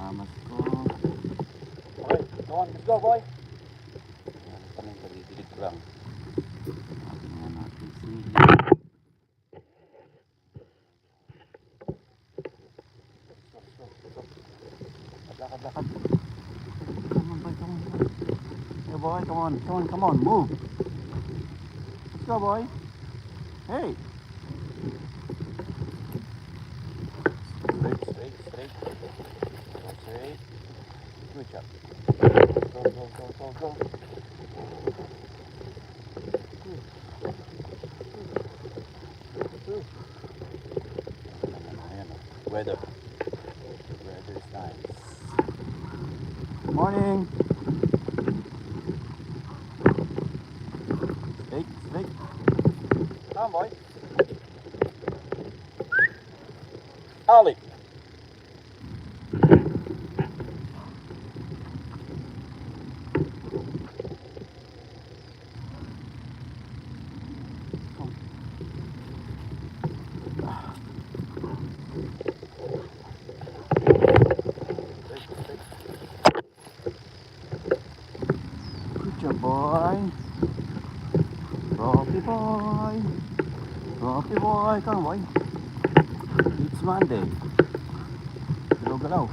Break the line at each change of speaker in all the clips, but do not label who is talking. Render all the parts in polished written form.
Mamas ko. Okay, come on, let's go boy. Ayan, kami palidilig lang. Tingnan natin sili. Lakad. Come on boy, come on. Hey boy, come on, move. Let's go boy. Hey. Straight. Good job. Go. Ayan, weather is nice. Morning. Straight. Come on, boy. Ollie. Good job, boy. Rocky boy. Come on, boy. It's Monday. Galaw.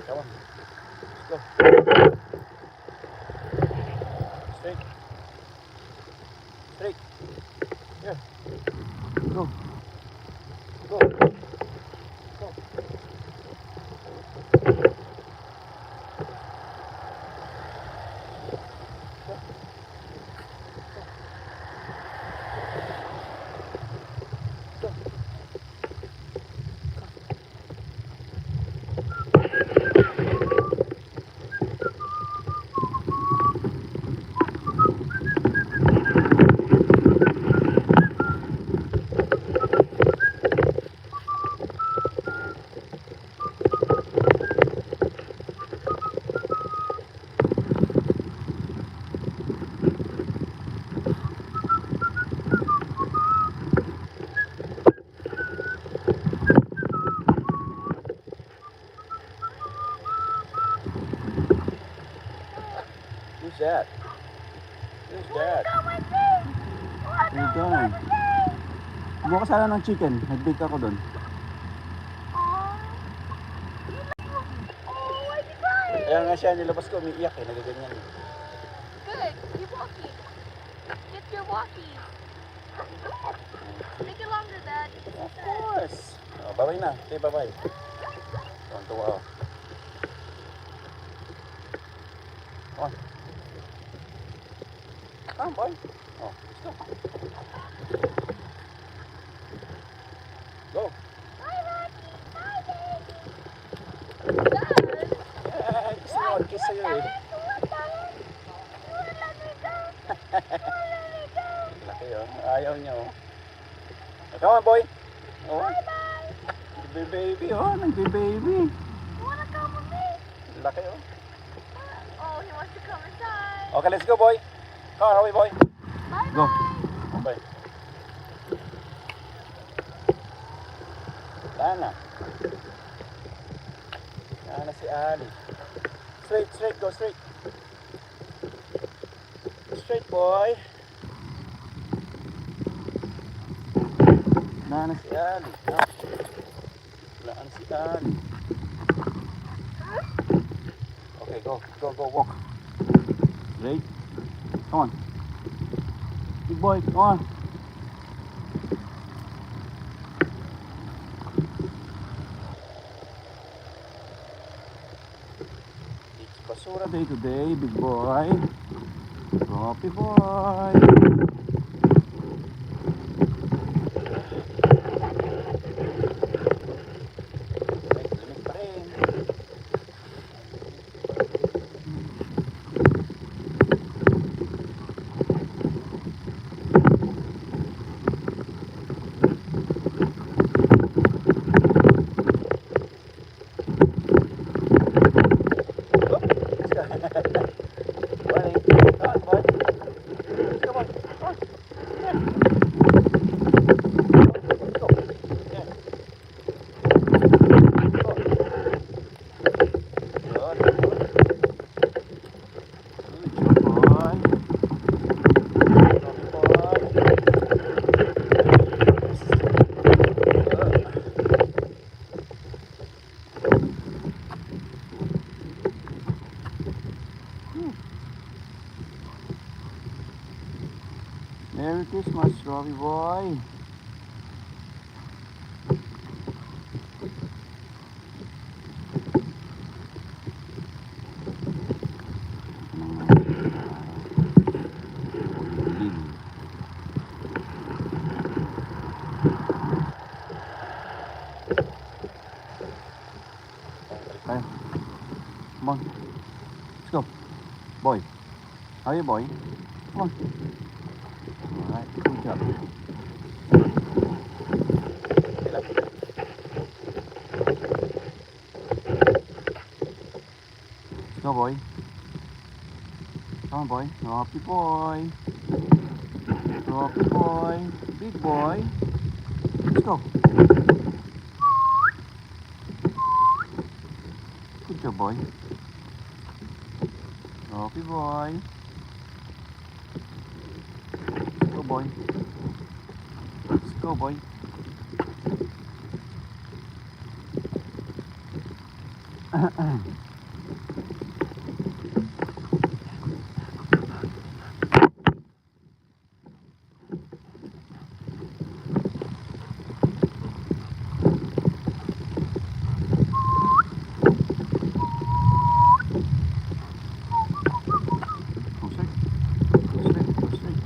Come on. Let's go. Straight. Here. Go. Who's that? Who's that? Where you going? Kumuha ka sana ng chicken. Nag-bake ako doon. Kaya nga siya, nilabas ko, umiiyak eh. Nagaganyan eh.
Good. Keep walking. Get your walking. Make it longer, Dad.
Of course. Oh, bye-bye na. Okay, bye-bye. Tuwa. Come on. Come boy. Oh, let's go. Go.
Bye, Rocky. Bye, Baby. Dad.
Yeah, gusto mo mag-kiss sa'yo eh.
Let me go.
Laki oh. Ayaw niya oh. Come on boy. Oh.
Bye-bye.
Nagbe-baby oh. Nagbe-baby.
You wanna come with me?
Laki oh.
Oh, he wants to come inside.
Okay, let's go boy. Come on, away boy.
Bye-bye.
Go. Bye. Sana si Ali. Straight, go straight. Straight boy. Sana si Ali. Laan si Ali. Okay, go walk. Straight. Come on. Big boy, come on. It's basura day today, big boy. Happy boy. Lamig pa rin. Morning. Come on, boy. Come on. Merry Christmas, Robbie boy. Tayo. Come on. Let's go. Boy. How are you, boy? Come on. Alright, good job. Let's go, boy. Come on, boy. Happy boy. Happy boy. Big boy. Let's go. Good job, boy. Happy boy. Let's go, boy. Let's go, boy. Go straight. Go straight. Go straight.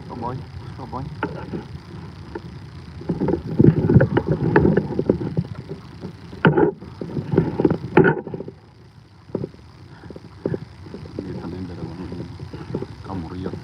Go, boy. Let's go, boy. Dito na yung dalawang kamuriyot.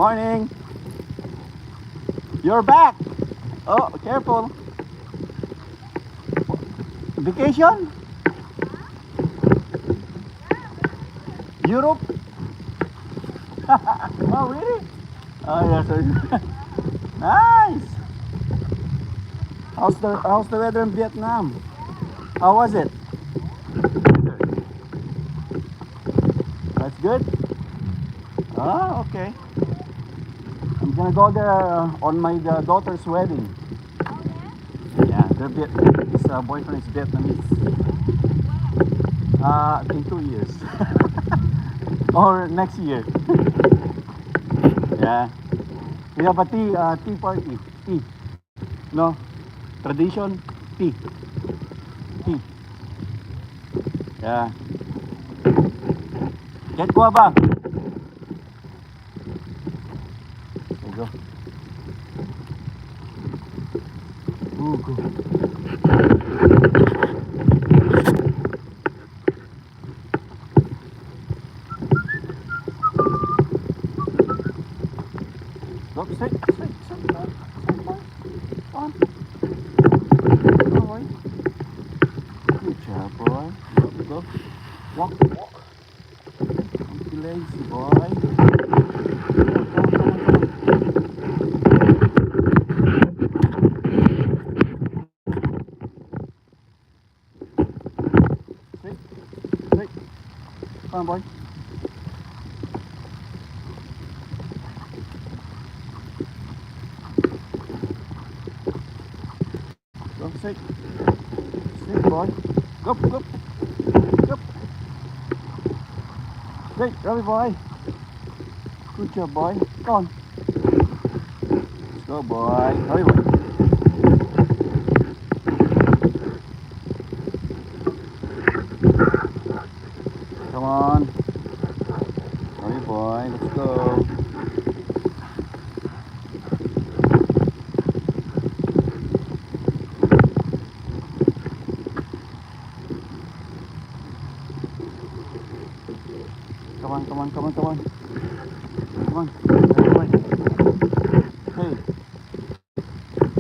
Morning. You're back. Oh, careful. Vacation? Europe? Oh, really? Oh, yes. Nice. How's the weather in Vietnam? How was it? That's good. Oh, okay. I'm gonna go there on my daughter's wedding. Yeah, his boyfriend is Vietnamese. In 2 years. Or next year. Yeah. We have a tea party. Tea. No? Tradition? Tea. Tea. Yeah. Get guava. There you go. Ooh, go. Go straight, straight, straight, boy. Straight, boy. Go on. Go, boy. Good job, boy. Go, go. Walk, walk. Don't be lazy, boy. Straight, straight. Come on, boy. Go straight. Straight, boy. Go, go. Go. Straight, Robbie boy. Good job, boy. Come on. Let's go, boy. Hurry, boy. Come on. Hurry, boy. Let's go. Come on, come on, come on, come on. Come on. Hey, boy. Hey.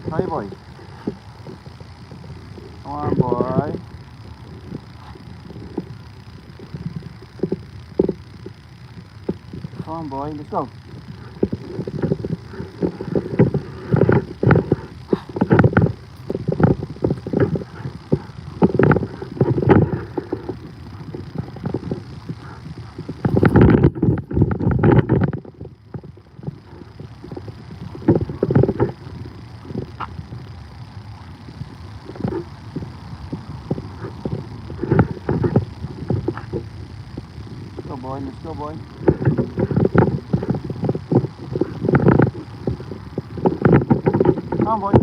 Hi, boy. Come on, boy. Come on, boy. Let's go. Let's go, boy. Let's go, boy. Come on, boy.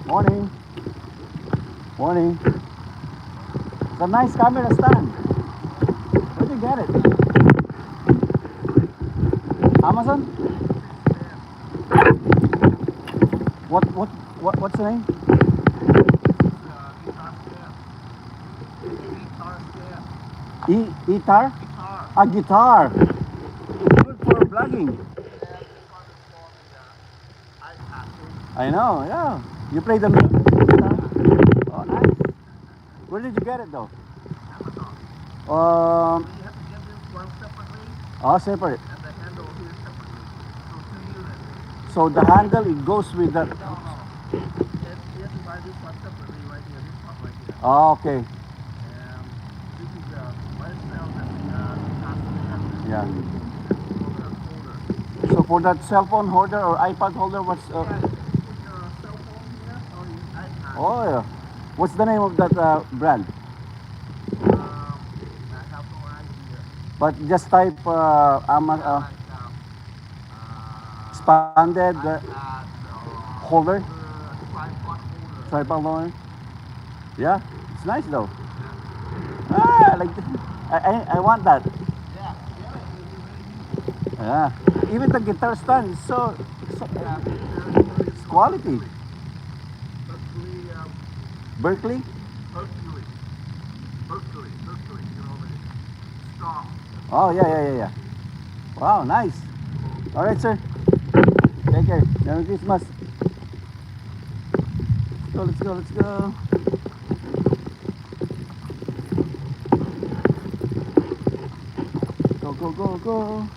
Morning. Morning. It's a nice camera stand. Where'd you get it? Amazon? What's the name? Guitar? A guitar. Good for vlogging. I know, yeah. You play the guitar? Oh, nice. Where did you get it though? Um, oh, separate. So the handle it goes with that. Oh, okay. Yeah. So for that cell phone holder or iPad holder, what's? Oh yeah. What's the name of that brand? But just type expanded holder, tripod holder. Yeah, it's nice though. Ah, like I want that. Yeah, even the guitar stand is so it's quality. Berkeley. Oh yeah. Wow, nice. All right, sir. Take care. Merry Christmas. Let's go. Let's go. Go.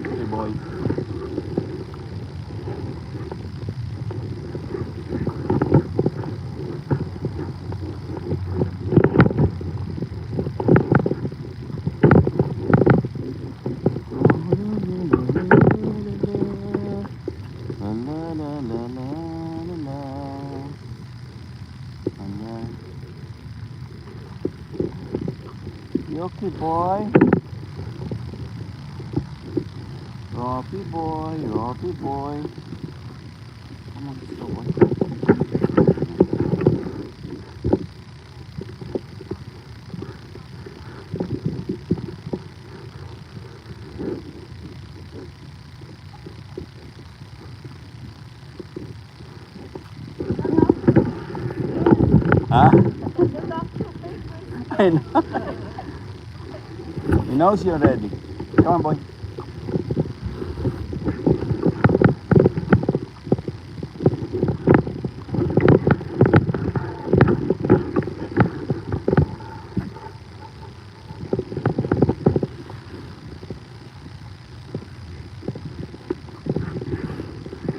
Hey, boy. You okay, boy? Rocky boy. Come on, let's go, boy. Huh? I know. He knows you're ready. Come on, boy.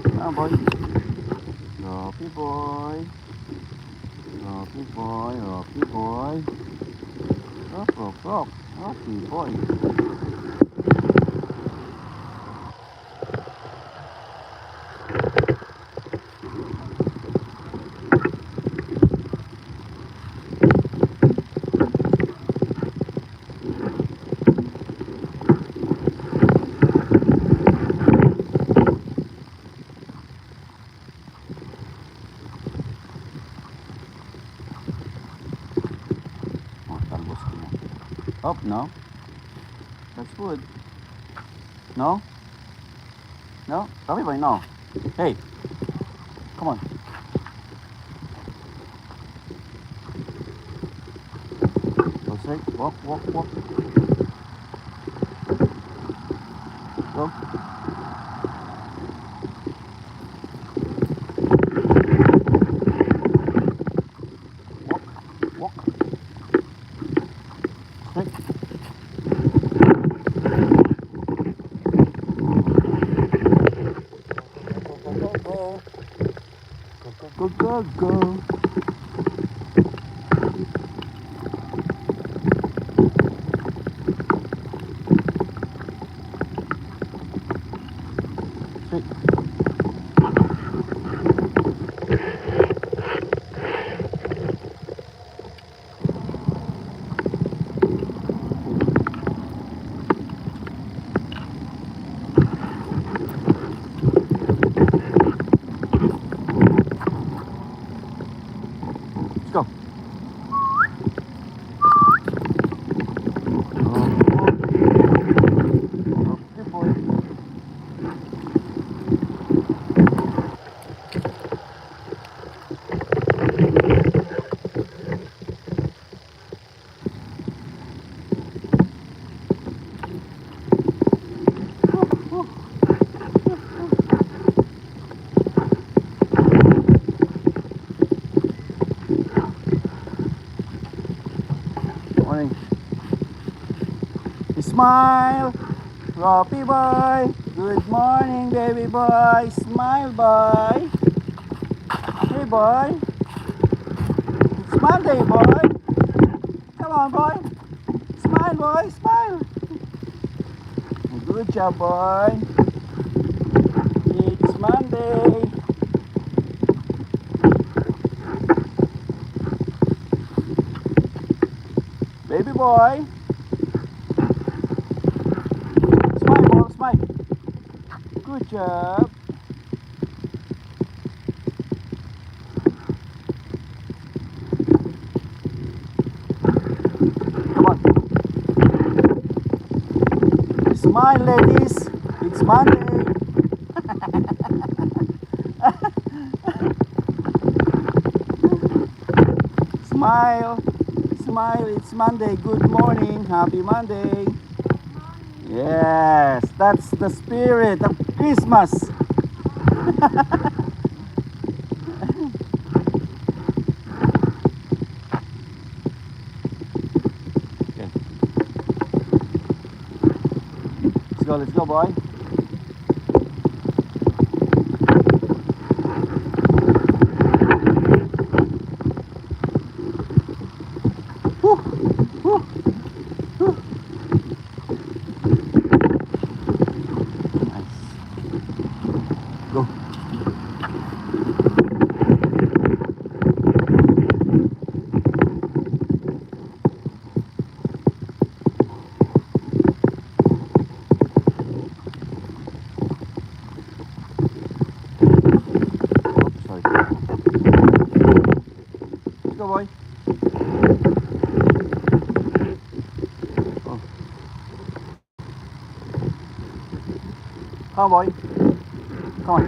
Come on, boy. Rocky boy. Rocky boy, Rocky boy. Rock, rock, rock. Rocky boy. Up, no? That's good. No? No? Rocky boy, no. Hey, come on. Go straight. Walk, walk, walk. Go. Walk, walk. Straight. Go, go, go. Straight. Let's go. Good boy. Morning. Smile, Rocky boy. Good morning, baby boy. Smile, boy. Hey, boy. It's Monday, boy. Come on, boy. Smile, boy. Smile. Good job, boy. It's Monday. Baby boy. Smile, boy. Smile. Good job. Come on. Smile, ladies. It's Monday. Smile. Smile. It's Monday. Good morning. Happy Monday. Yes, that's the spirit of Christmas. Okay. Let's go, boy. Woo, woo, woo. Nice. Go. Sorry. Let's go, boy. Oh. Come on, boy. Come on.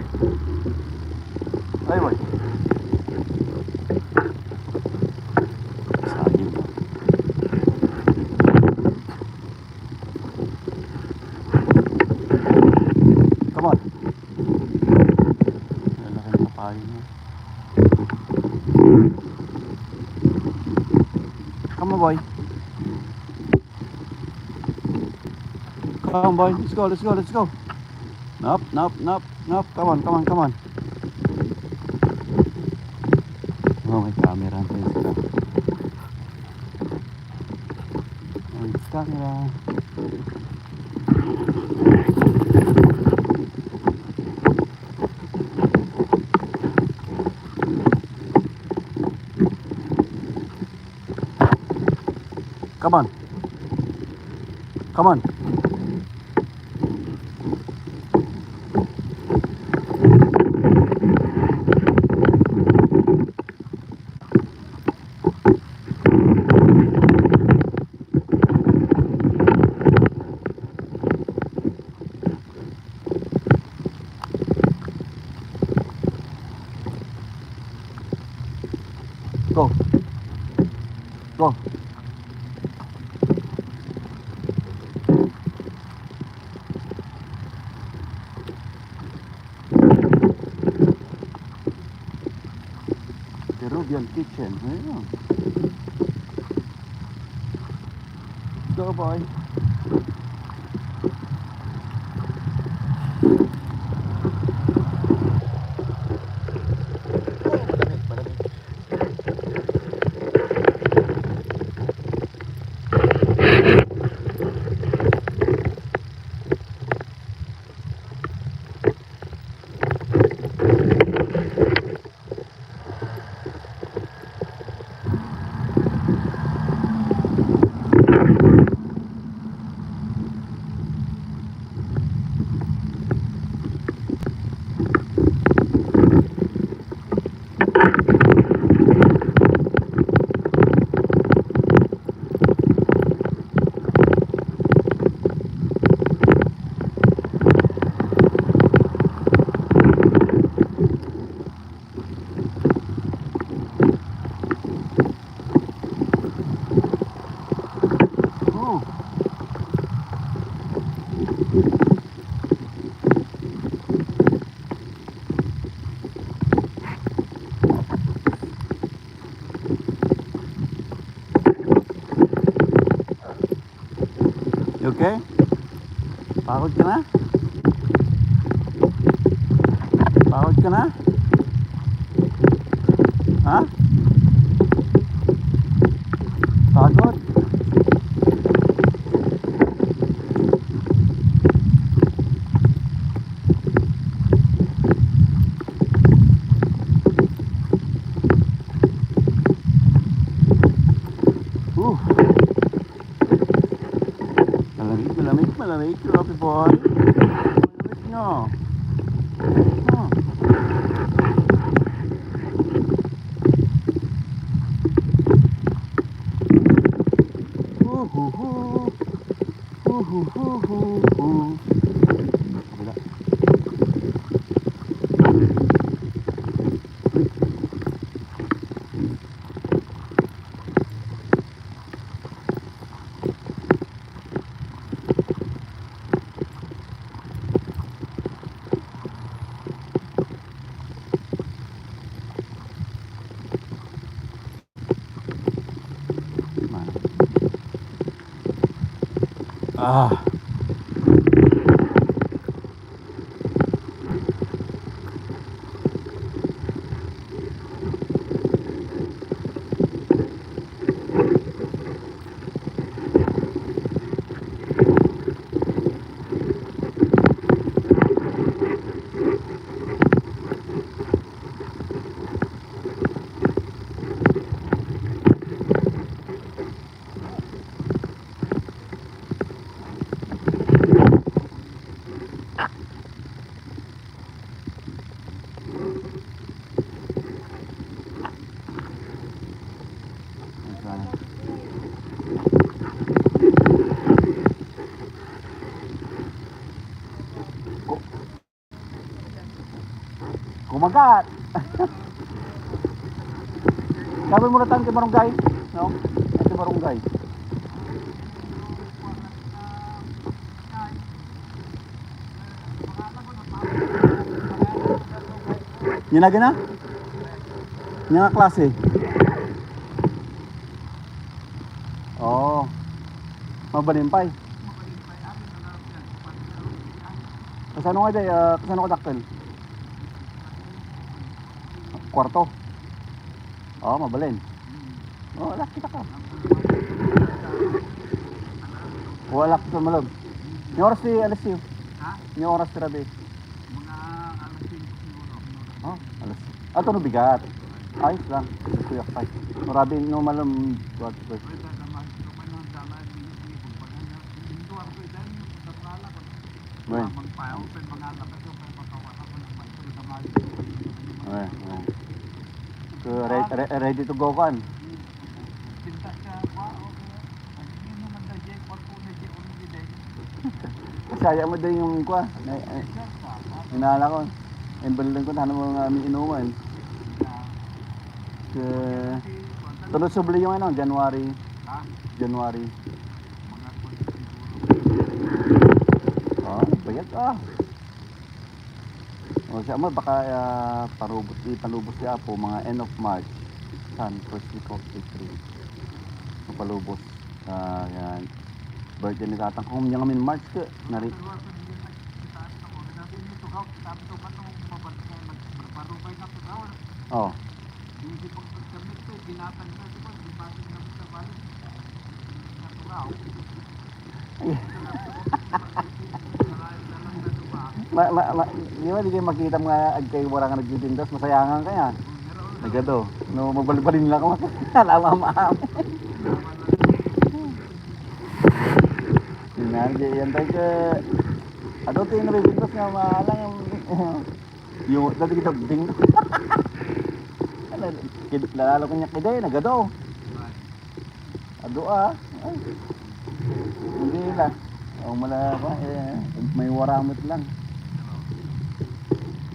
Hey, boy. Sayang. Come on. Lalaki ng kapayo niya. Come on, boy. Come on, boy. Let's go, let's go, let's go. Nope, nope, nope, nope. Come on, come on, come on. Oh, may camera. May camera. Come on. Come on. Go. Go. Peruvian kitchen. Ayun. Go, boy. You okay? Pagod ka na? Pagod ka na? Ha? Pagod? Malamig, grabe boy. Malamig nyo. Oh. Kabila. Ah. Kumagat. Sabi mo na tayo kay Barangay, no? Kay Barangay. Yun na? Yung nga klase. Oo. Mabalimpay. Kasano nga day? Kasano ka daktel? Kwarto. Oo, mabalin. Oo, wala, kita ka. Wala ka sa malog. Yung oras di, alas yun.
Ha?
Yung oras di rabi.
Mga alas 5 siguro.
Oh, alas. Ito no bigat. Ayos lang. Kuya kay. Marabi no malam. What ko.
Pwede na magkaman ng dalan ni kumpananya. Pinto ako dyan sa prala ko.
Bueno.
Magpayaw pa mga lakas ko pa makawalan ko ng may sa mali.
So, ready to go kan.
Pinta siya pa okay. Hindi naman na jay kwarto na jay on di day.
Saya mo din yung kwa. Inala ko. Embalin ko na mo nga mi inuman. Tulad subli yung ano, January. January.
Mga kwarto siguro.
Oh, bayad ah. O siya mo baka palubos siya po mga end of March. San first week of April. Palubos. Yan. Birthday ni tatang kung niya kami March ke nari. Oh.
Hindi pag pagkamit ko, ginatan ko ito, di ba na sa balik. Naturaw.
Di ba di kayo makita mga ag kayo wala ka nagtitindas, masayangan kaya. Nagado. No, mabalbalin lang ako. Alama maam. Sinarje yan tayo ke ano tayo nabibintas nga maalang yung dati kita bing. Lalalo ko niya kiday, nagado. Ado ah. Hindi lang. O mala ba may waramot lang.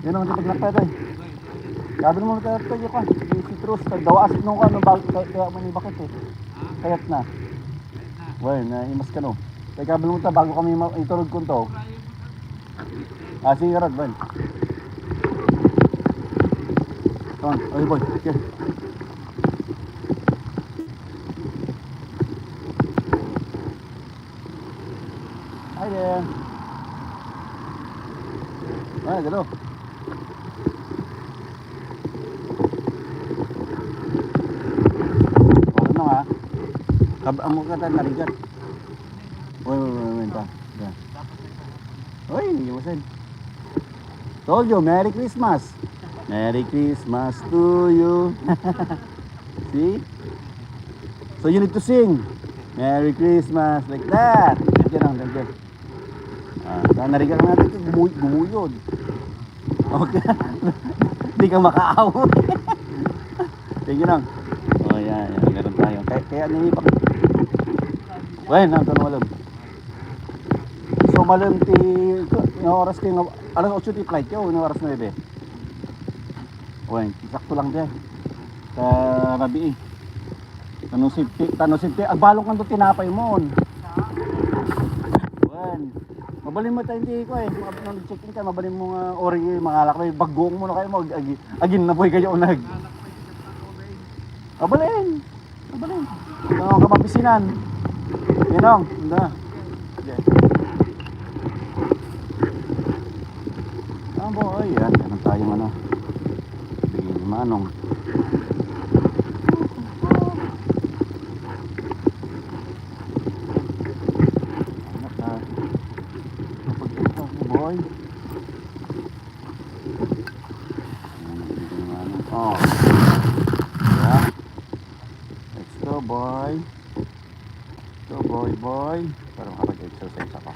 Yun ang tipaglakad ay. Sabi mo tayo tayo ka. Yung citrus dawa asit nung ano kaya man bakit eh. Kayat na. Well, na imas ka no. Kaya kabel mo ta bago kami iturod ko to. Sige rad ban. Ton, oy boy. Okay. Hi there. Ay, galo. Ano nga? Amo ka ta narigat. Wait, ta. Yan. Oy, gimusin. Told you, Merry Christmas. Merry Christmas to you. See? So you need to sing. Merry Christmas like that. Diyan lang, diyan. Narigat lang natin gumuyod. Okay. Hindi ka makaawot. Sige lang. Oh, yan. Meron tayo. Kaya nilipak. Well, nanto na malam. So malam ti yung oras kayo alas 8 ti flight yo, yung oras 9. Well, sakto lang diyan. Sa rabi. Tanong safety. Agbalong kan to tinapay mo. Well, mabalin mo tayo hindi ko eh. Nang check-in ka, mabalin mo nga ori mangalak na bagong mo na kayo mo agin na boy kayo unag. Mabalin. Ano ka mapisinan? Yanong, na. Yeah. Boy, yan tayong ano. Bigyan manong. Boy. Oh. Yeah. Let's go, boy. Go, boy. Para makapag-exercise ako.